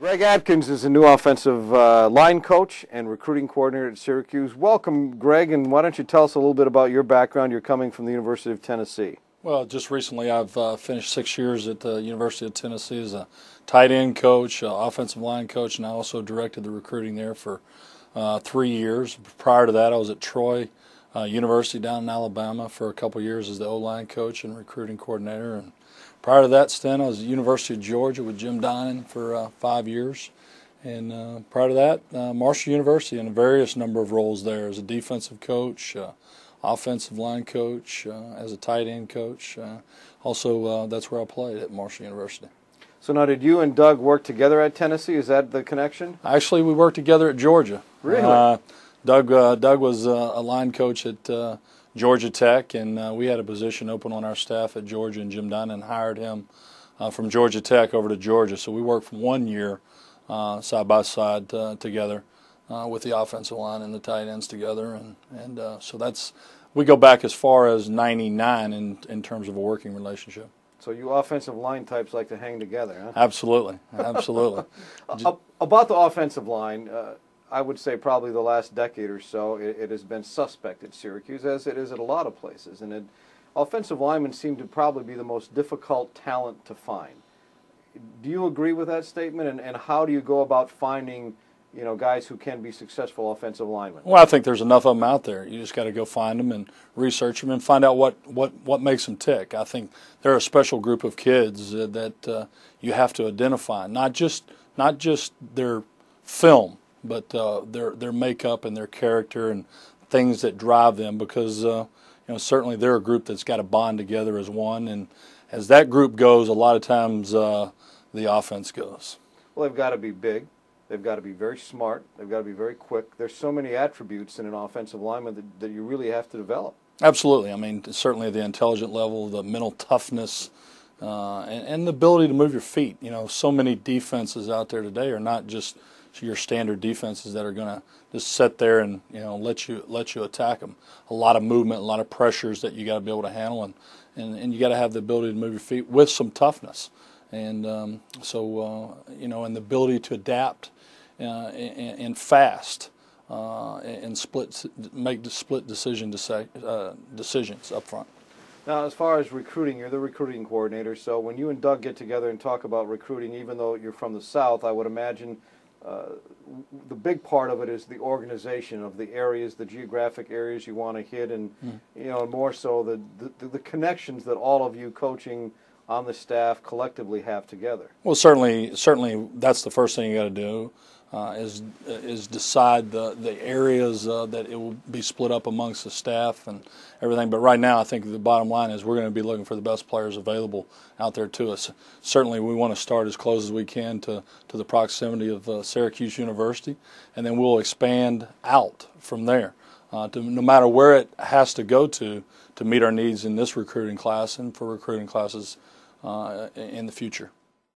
Greg Adkins is a new offensive line coach and recruiting coordinator at Syracuse. Welcome, Greg, and why don't you tell us a little bit about your background? You're coming from the University of Tennessee. Well, just recently I've finished 6 years at the University of Tennessee as a tight end coach, offensive line coach, and I also directed the recruiting there for 3 years. Prior to that, I was at Troy University down in Alabama for a couple years as the O-line coach and recruiting coordinator. And prior to that stint, I was at the University of Georgia with Jim Dinan for 5 years. And prior to that, Marshall University in a various number of roles there as a defensive coach, offensive line coach, as a tight end coach. Also, that's where I played at Marshall University. So now, did you and Doug work together at Tennessee? Is that the connection? Actually, we worked together at Georgia. Really? Doug was a line coach at Georgia Tech, and we had a position open on our staff at Georgia, and Jim Dinan hired him from Georgia Tech over to Georgia. So we worked for 1 year side by side together with the offensive line and the tight ends together, and so we go back as far as '99 in terms of a working relationship. So you offensive line types like to hang together, huh? Absolutely, absolutely. About the offensive line, I would say probably the last decade or so, it has been suspect at Syracuse, as it is at a lot of places. And offensive linemen seem to probably be the most difficult talent to find. Do you agree with that statement? And how do you go about finding, guys who can be successful offensive linemen? Well, I think there's enough of them out there. You just got to go find them and research them and find out what makes them tick. I think they're a special group of kids that you have to identify, not just their film, but their makeup and their character and things that drive them, because certainly they're a group that's got to bond together as one, and as that group goes, a lot of times the offense goes. Well, they've got to be big. They've got to be very smart. They've got to be very quick. There's so many attributes in an offensive lineman that you really have to develop. Absolutely. I mean, certainly the intelligent level, the mental toughness, and the ability to move your feet. So many defenses out there today are not just your standard defenses that are going to just sit there and let you attack them. A lot of movement, a lot of pressures that you got to be able to handle, and you got to have the ability to move your feet with some toughness, and and the ability to adapt and fast and make the split decisions up front. Now, as far as recruiting, you're the recruiting coordinator. So when you and Doug get together and talk about recruiting, even though you're from the South, I would imagine the big part of it is the organization of the areas, the geographic areas you want to hit, and and more so the connections that all of you coaching on the staff collectively have together. Well, certainly that's the first thing you got to do is decide the areas that it will be split up amongst the staff and everything. But right now, I think the bottom line is we're going to be looking for the best players available out there to us. Certainly, we want to start as close as we can to the proximity of Syracuse University, and then we'll expand out from there. No matter where it has to go to meet our needs in this recruiting class and for recruiting classes in the future.